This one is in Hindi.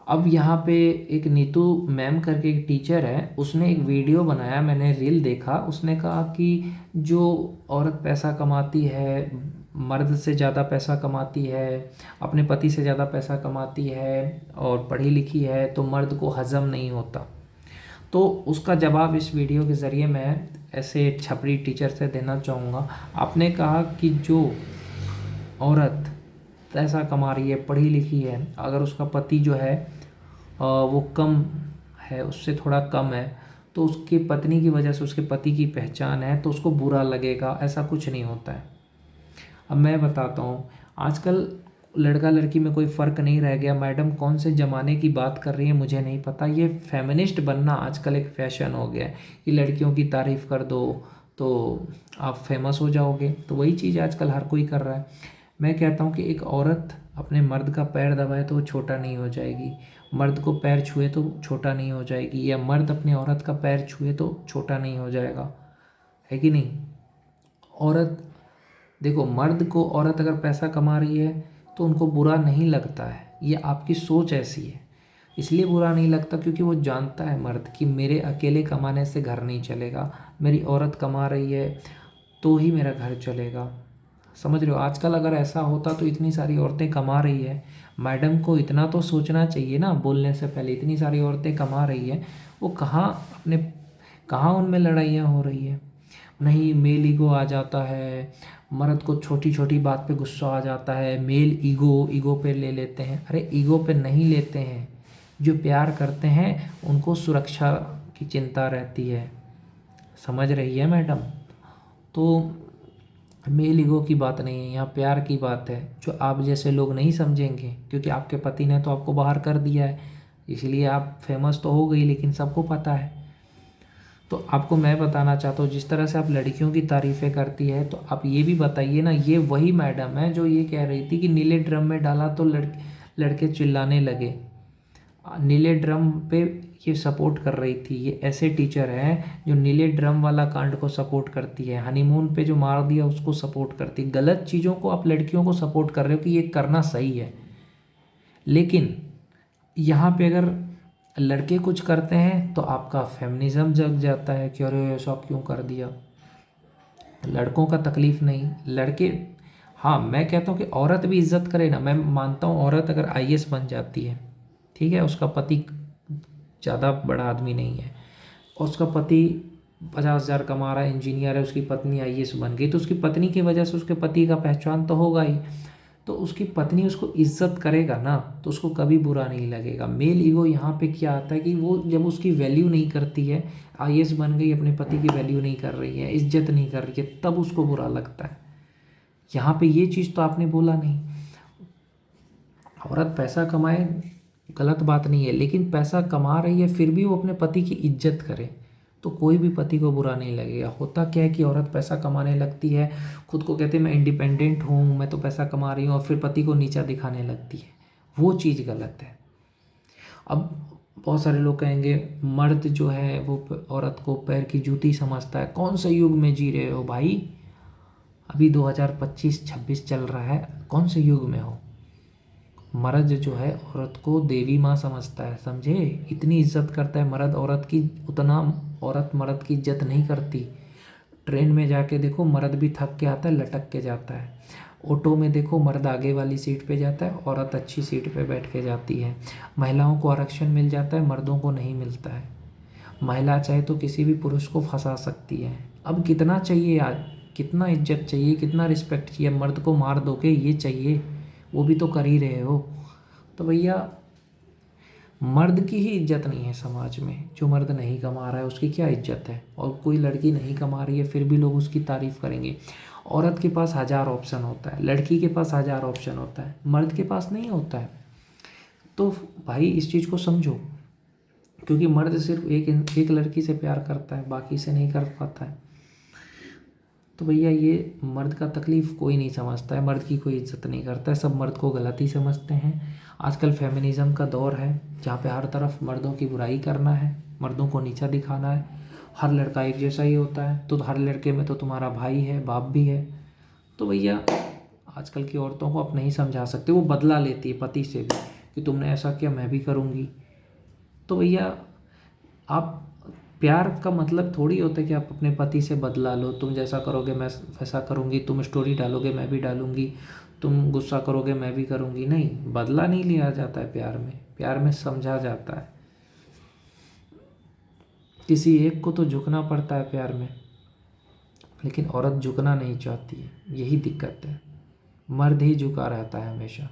अब यहाँ पे एक नीतू मैम करके एक टीचर है, उसने एक वीडियो बनाया, मैंने रील देखा। उसने कहा कि जो औरत पैसा कमाती है, मर्द से ज़्यादा पैसा कमाती है, अपने पति से ज़्यादा पैसा कमाती है और पढ़ी लिखी है, तो मर्द को हज़म नहीं होता। तो उसका जवाब इस वीडियो के ज़रिए मैं ऐसे छपरी टीचर से देना चाहूँगा। आपने कहा कि जो औरत पैसा कमा रही है, पढ़ी लिखी है, अगर उसका पति जो है वो कम है, उससे थोड़ा कम है, तो उसकी पत्नी की वजह से उसके पति की पहचान है तो उसको बुरा लगेगा, ऐसा कुछ नहीं होता है। अब मैं बताता हूँ, आजकल लड़का लड़की में कोई फ़र्क नहीं रह गया। मैडम कौन से ज़माने की बात कर रही है मुझे नहीं पता, ये फेमिनिस्ट बनना आजकल एक फ़ैशन हो गया है कि लड़कियों की तारीफ़ कर दो तो आप फेमस हो जाओगे। तो वही चीज़ आजकल हर कोई कर रहा है। मैं कहता हूँ कि एक औरत अपने मर्द का पैर दबाए तो वो छोटा नहीं हो जाएगी, मर्द को पैर छुए तो छोटा नहीं हो जाएगी, या मर्द अपनी औरत का पैर छुए तो छोटा नहीं हो जाएगा, है कि नहीं। औरत, देखो, मर्द को औरत अगर पैसा कमा रही है तो उनको बुरा नहीं लगता है, ये आपकी सोच ऐसी है। इसलिए बुरा नहीं लगता क्योंकि वो जानता है मर्द कि मेरे अकेले कमाने से घर नहीं चलेगा, मेरी औरत कमा रही है तो ही मेरा घर चलेगा। समझ रहे हो, आजकल अगर ऐसा होता तो इतनी सारी औरतें कमा रही है, मैडम को इतना तो सोचना चाहिए ना बोलने से पहले। इतनी सारी औरतें कमा रही है, वो कहाँ उनमें लड़ाइयाँ हो रही है। नहीं, मेल ईगो आ जाता है, मर्द को छोटी छोटी बात पे गुस्सा आ जाता है, मेल ईगो पे ले लेते हैं। अरे ईगो पे नहीं लेते हैं, जो प्यार करते हैं उनको सुरक्षा की चिंता रहती है। समझ रही है मैडम। तो मेल ईगो की बात नहीं है यहाँ, प्यार की बात है, जो आप जैसे लोग नहीं समझेंगे क्योंकि आपके पति ने तो आपको बाहर कर दिया है, इसलिए आप फेमस तो हो गई, लेकिन सबको पता है। तो आपको मैं बताना चाहता हूँ, जिस तरह से आप लड़कियों की तारीफ़ें करती है, तो आप ये भी बताइए ना, ये वही मैडम है जो ये कह रही थी कि नीले ड्रम में डाला तो लड़के चिल्लाने लगे। नीले ड्रम पे ये सपोर्ट कर रही थी। ये ऐसे टीचर हैं जो नीले ड्रम वाला कांड को सपोर्ट करती है, हनीमून पे जो मार दिया उसको सपोर्ट करती है। गलत चीज़ों को आप लड़कियों को सपोर्ट कर रहे हो कि ये करना सही है, लेकिन यहाँ पे अगर लड़के कुछ करते हैं तो आपका फेमिनिज्म जग जाता है कि अरे ऐसा क्यों कर दिया। लड़कों का तकलीफ नहीं, लड़के, हाँ मैं कहता हूँ कि औरत भी इज्जत करे ना। मैं मानता हूँ औरत अगर आईएएस बन जाती है, ठीक है, उसका पति ज़्यादा बड़ा आदमी नहीं है और उसका पति 50,000 कमा रहा है, इंजीनियर है, उसकी पत्नी आईएएस बन गई, तो उसकी पत्नी की वजह से उसके पति का पहचान तो होगा ही। तो उसकी पत्नी उसको इज्जत करेगा ना, तो उसको कभी बुरा नहीं लगेगा। मेल ईगो यहाँ पे क्या आता है कि वो जब उसकी वैल्यू नहीं करती है, आईएएस बन गई, अपने पति की वैल्यू नहीं कर रही है, इज्जत नहीं कर रही है, तब उसको बुरा लगता है। यहाँ पे ये चीज़ तो आपने बोला नहीं। औरत पैसा कमाए, गलत बात नहीं है, लेकिन पैसा कमा रही है फिर भी वो अपने पति की इज्जत करे तो कोई भी पति को बुरा नहीं लगेगा। होता क्या है कि औरत पैसा कमाने लगती है, खुद को कहते हैं मैं इंडिपेंडेंट हूँ, मैं तो पैसा कमा रही हूँ, और फिर पति को नीचा दिखाने लगती है। वो चीज़ गलत है। अब बहुत सारे लोग कहेंगे मर्द जो है वो औरत को पैर की जूती समझता है। कौन से युग में जी रहे हो भाई? अभी 2025-26 चल रहा है, कौन से युग में हो? मर्द जो है औरत को देवी माँ समझता है, समझे, इतनी इज्जत करता है मर्द औरत की, उतना औरत मर्द की इज्जत नहीं करती। ट्रेन में जाके देखो, मर्द भी थक के आता है, लटक के जाता है। ऑटो में देखो, मर्द आगे वाली सीट पे जाता है, औरत अच्छी सीट पे बैठ के जाती है। महिलाओं को आरक्षण मिल जाता है, मर्दों को नहीं मिलता है। महिला चाहे तो किसी भी पुरुष को फंसा सकती है। अब कितना चाहिए यार, कितना इज्जत चाहिए, कितना रिस्पेक्ट चाहिए? मर्द को मार दोगे ये चाहिए, वो भी तो कर ही रहे हो। तो भैया, मर्द की ही इज्जत नहीं है समाज में। जो मर्द नहीं कमा रहा है उसकी क्या इज्जत है? और कोई लड़की नहीं कमा रही है फिर भी लोग उसकी तारीफ़ करेंगे। औरत के पास 1000 ऑप्शन होता है, लड़की के पास 1000 ऑप्शन होता है, मर्द के पास नहीं होता है। तो भाई इस चीज़ को समझो, क्योंकि मर्द सिर्फ एक लड़की से प्यार करता है, बाकी से नहीं कर पाता है। तो भैया ये मर्द का तकलीफ़ कोई नहीं समझता है, मर्द की कोई इज्जत नहीं करता है, सब मर्द को गलत ही समझते हैं। आजकल फेमिनिज़म का दौर है जहाँ पे हर तरफ मर्दों की बुराई करना है, मर्दों को नीचा दिखाना है। हर लड़का एक जैसा ही होता है, तो हर लड़के में तो तुम्हारा भाई है, बाप भी है। तो भैया आजकल की औरतों को आप नहीं समझा सकते, वो बदला लेती है पति से भी कि तुमने ऐसा किया मैं भी करूँगी। तो भैया आप, प्यार का मतलब थोड़ी होता है कि आप अपने पति से बदला लो, तुम जैसा करोगे मैं वैसा करूँगी, तुम स्टोरी डालोगे मैं भी डालूँगी, तुम गुस्सा करोगे मैं भी करूँगी। नहीं, बदला नहीं लिया जाता है प्यार में, प्यार में समझा जाता है। किसी एक को तो झुकना पड़ता है प्यार में, लेकिन औरत झुकना नहीं चाहती है, यही दिक्कत है। मर्द ही झुका रहता है हमेशा।